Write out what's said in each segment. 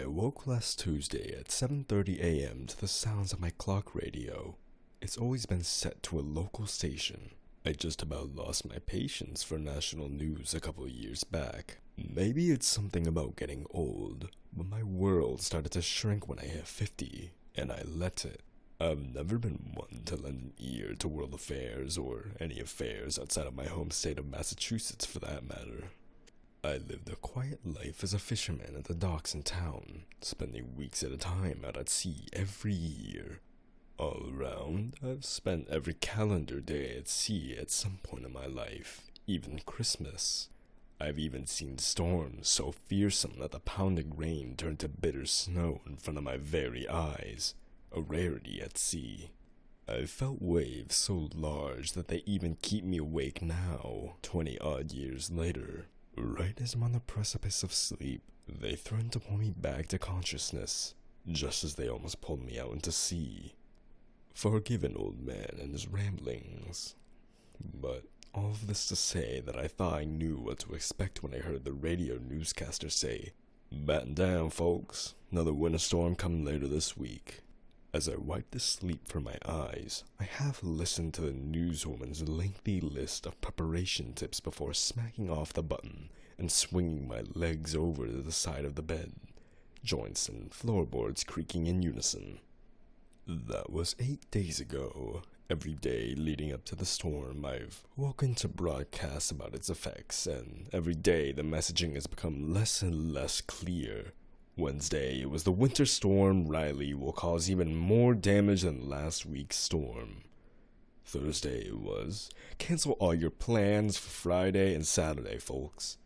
I awoke last Tuesday at 7:30 a.m. to the sounds of my clock radio. It's always been set to a local station. I just about lost my patience for national news a couple years back. Maybe it's something about getting old, but my world started to shrink when I hit 50, and I let it. I've never been one to lend an ear to world affairs, or any affairs outside of my home state of Massachusetts for that matter. I lived a quiet life as a fisherman at the docks in town, spending weeks at a time out at sea every year. All around, I've spent every calendar day at sea at some point in my life, even Christmas. I've even seen storms so fearsome that the pounding rain turned to bitter snow in front of my very eyes, a rarity at sea. I've felt waves so large that they even keep me awake now, 20-odd years later. Right as I'm on the precipice of sleep, they threaten to pull me back to consciousness, just as they almost pulled me out into sea. Forgive an old man and his ramblings. But all of this to say that I thought I knew what to expect when I heard the radio newscaster say, "Batten down, folks. Another winter storm coming later this week." As I wiped the sleep from my eyes, I half listened to the newswoman's lengthy list of preparation tips before smacking off the button and swinging my legs over to the side of the bed, joints and floorboards creaking in unison. That was 8 days ago. Every day leading up to the storm, I've woken to broadcasts about its effects, and every day the messaging has become less and less clear. Wednesday, it was the winter storm Riley will cause even more damage than last week's storm. Thursday, it was cancel all your plans for Friday and Saturday, folks.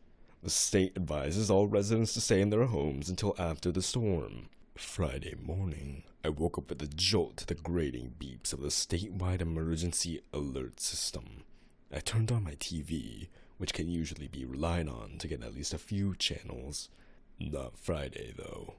The state advises all residents to stay in their homes until after the storm. Friday morning, I woke up with a jolt to the grating beeps of the statewide emergency alert system. I turned on my TV, which can usually be relied on to get at least a few channels. Not Friday, though.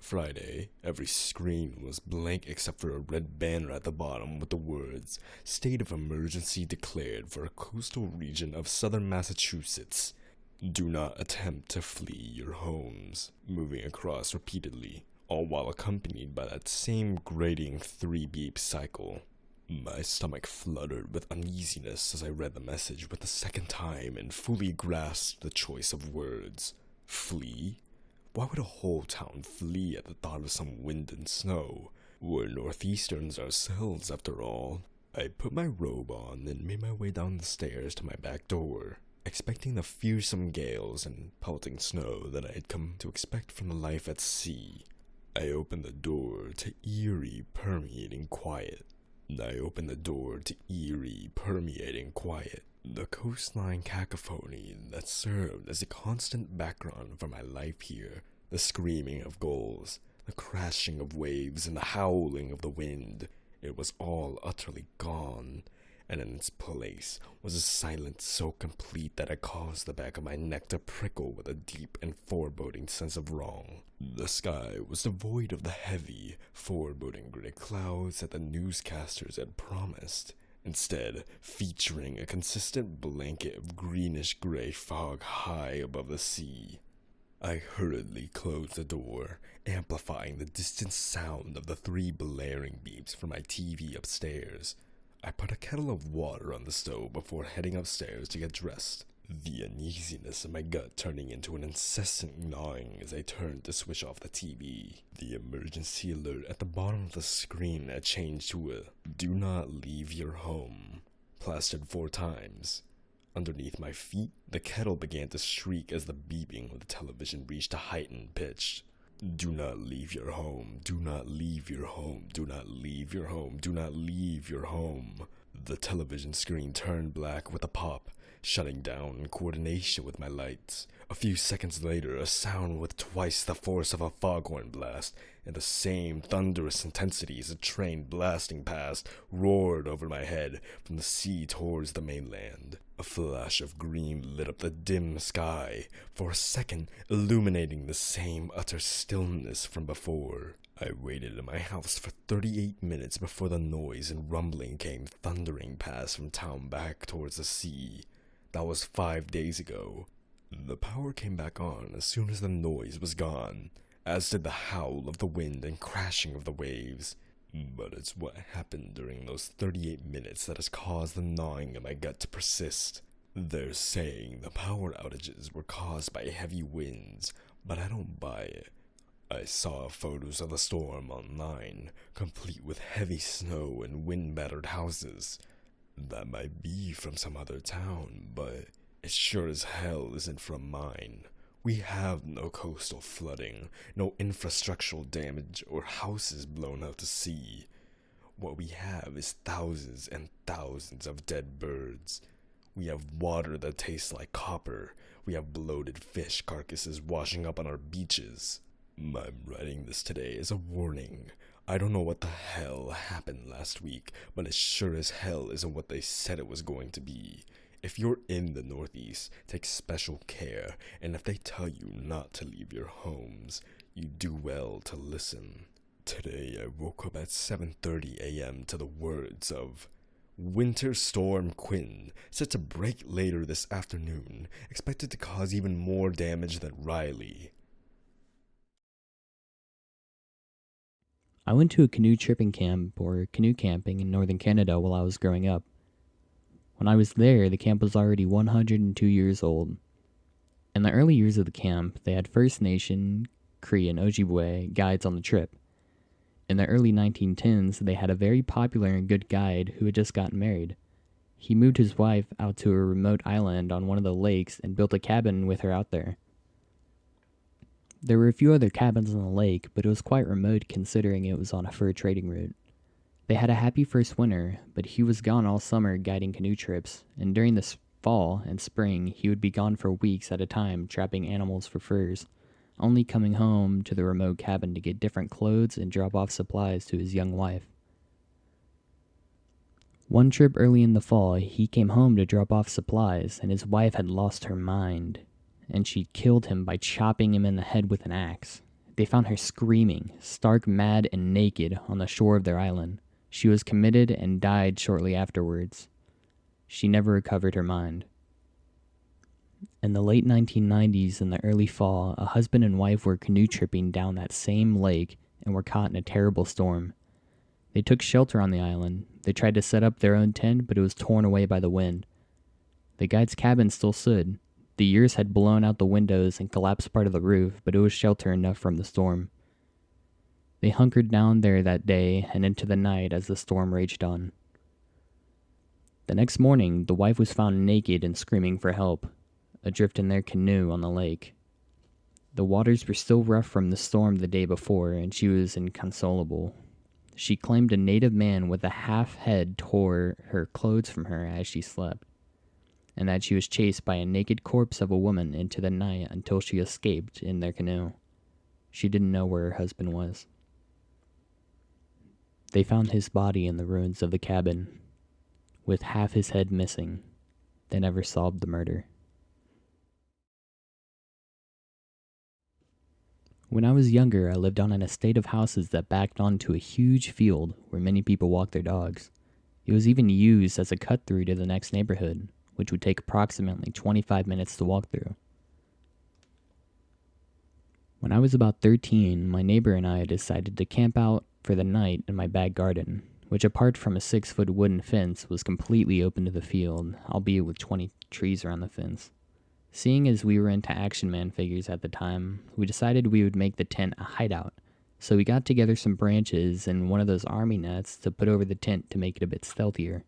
Friday, every screen was blank except for a red banner at the bottom with the words, "State of Emergency declared for a coastal region of southern Massachusetts. Do not attempt to flee your homes," moving across repeatedly, all while accompanied by that same grating 3-beep cycle. My stomach fluttered with uneasiness as I read the message for the second time and fully grasped the choice of words. Flee? Why would a whole town flee at the thought of some wind and snow? We're northeasterns ourselves, after all. I put my robe on and made my way down the stairs to my back door, expecting the fearsome gales and pelting snow that I had come to expect from the life at sea. I opened the door to eerie, permeating quiet. The coastline cacophony that served as a constant background for my life here, the screaming of gulls, the crashing of waves, and the howling of the wind, it was all utterly gone, and in its place was a silence so complete that it caused the back of my neck to prickle with a deep and foreboding sense of wrong. The sky was devoid of the heavy, foreboding gray clouds that the newscasters had promised, instead featuring a consistent blanket of greenish-gray fog high above the sea. I hurriedly closed the door, amplifying the distant sound of the 3 blaring beeps from my TV upstairs. I put a kettle of water on the stove before heading upstairs to get dressed, the uneasiness in my gut turning into an incessant gnawing as I turned to switch off the TV. The emergency alert at the bottom of the screen had changed to a "Do not leave your home," plastered 4 times. Underneath my feet, the kettle began to shriek as the beeping of the television reached a heightened pitch. "Do not leave your home, do not leave your home, do not leave your home, do not leave your home." The television screen turned black with a pop, shutting down in coordination with my lights. A few seconds later, a sound with twice the force of a foghorn blast, and the same thunderous intensity as a train blasting past, roared over my head from the sea towards the mainland. A flash of green lit up the dim sky, for a second illuminating the same utter stillness from before. I waited in my house for 38 minutes before the noise and rumbling came thundering past from town back towards the sea. That was 5 days ago. The power came back on as soon as the noise was gone, as did the howl of the wind and crashing of the waves. But it's what happened during those 38 minutes that has caused the gnawing in my gut to persist. They're saying the power outages were caused by heavy winds, but I don't buy it. I saw photos of the storm online, complete with heavy snow and wind-battered houses. That might be from some other town, but it sure as hell isn't from mine. We have no coastal flooding, no infrastructural damage, or houses blown out to sea. What we have is thousands and thousands of dead birds. We have water that tastes like copper. We have bloated fish carcasses washing up on our beaches. I'm writing this today as a warning. I don't know what the hell happened last week, but it sure as hell isn't what they said it was going to be. If you're in the Northeast, take special care, and if they tell you not to leave your homes, you do well to listen. Today I woke up at 7:30 a.m. to the words of Winter Storm Quinn, set to break later this afternoon, expected to cause even more damage than Riley. I went to a canoe tripping camp or canoe camping in northern Canada while I was growing up. When I was there, the camp was already 102 years old. In the early years of the camp, they had First Nation, Cree, and Ojibwe guides on the trip. In the early 1910s, they had a very popular and good guide who had just gotten married. He moved his wife out to a remote island on one of the lakes and built a cabin with her out there. There were a few other cabins on the lake, but it was quite remote considering it was on a fur trading route. They had a happy first winter, but he was gone all summer guiding canoe trips, and during the fall and spring he would be gone for weeks at a time trapping animals for furs, only coming home to the remote cabin to get different clothes and drop off supplies to his young wife. One trip early in the fall, he came home to drop off supplies, and his wife had lost her mind, and she'd killed him by chopping him in the head with an axe. They found her screaming, stark mad and naked, on the shore of their island. She was committed and died shortly afterwards. She never recovered her mind. In the late 1990s and the early fall, a husband and wife were canoe tripping down that same lake and were caught in a terrible storm. They took shelter on the island. They tried to set up their own tent, but it was torn away by the wind. The guide's cabin still stood. The years had blown out the windows and collapsed part of the roof, but it was shelter enough from the storm. They hunkered down there that day and into the night as the storm raged on. The next morning, the wife was found naked and screaming for help, adrift in their canoe on the lake. The waters were still rough from the storm the day before, and she was inconsolable. She claimed a native man with a half head tore her clothes from her as she slept, and that she was chased by a naked corpse of a woman into the night until she escaped in their canoe. She didn't know where her husband was. They found his body in the ruins of the cabin, with half his head missing. They never solved the murder. When I was younger, I lived on an estate of houses that backed onto a huge field where many people walked their dogs. It was even used as a cut-through to the next neighborhood, which would take approximately 25 minutes to walk through. When I was about 13, my neighbor and I decided to camp out for the night in my back garden, which apart from a 6-foot wooden fence was completely open to the field, albeit with 20 trees around the fence. Seeing as we were into Action Man figures at the time, we decided we would make the tent a hideout, so we got together some branches and one of those army nets to put over the tent to make it a bit stealthier.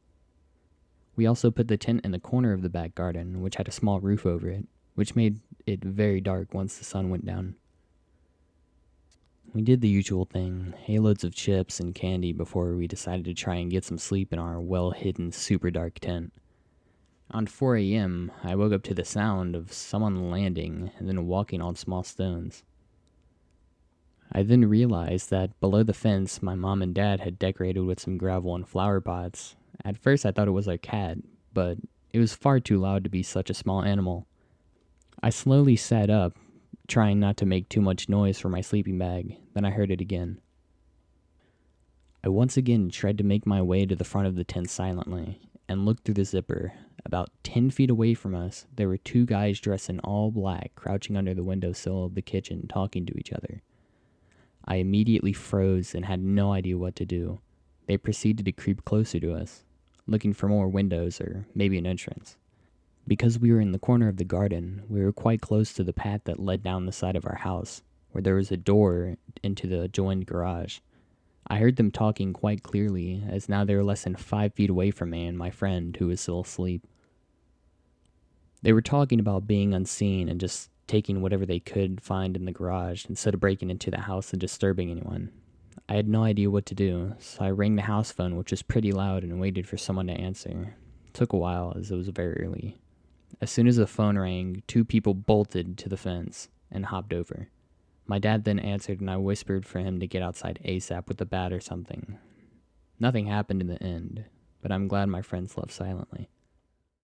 We also put the tent in the corner of the back garden, which had a small roof over it, which made it very dark once the sun went down. We did the usual thing, ate loads of chips and candy before we decided to try and get some sleep in our well-hidden, super dark tent. On 4 a.m., I woke up to the sound of someone landing and then walking on small stones. I then realized that below the fence, my mom and dad had decorated with some gravel and flower pots. At first, I thought it was our cat, but it was far too loud to be such a small animal. I slowly sat up, trying not to make too much noise for my sleeping bag. Then I heard it again. I once again tried to make my way to the front of the tent silently and looked through the zipper. About 10 feet away from us, there were two guys dressed in all black crouching under the windowsill of the kitchen talking to each other. I immediately froze and had no idea what to do. They proceeded to creep closer to us, looking for more windows or maybe an entrance. Because we were in the corner of the garden, we were quite close to the path that led down the side of our house, where there was a door into the adjoined garage. I heard them talking quite clearly, as now they were less than 5 feet away from me and my friend, who was still asleep. They were talking about being unseen and just taking whatever they could find in the garage instead of breaking into the house and disturbing anyone. I had no idea what to do, so I rang the house phone, which was pretty loud, and waited for someone to answer. It took a while, as it was very early. As soon as the phone rang, 2 people bolted to the fence and hopped over. My dad then answered, and I whispered for him to get outside ASAP with a bat or something. Nothing happened in the end, but I'm glad my friends left silently.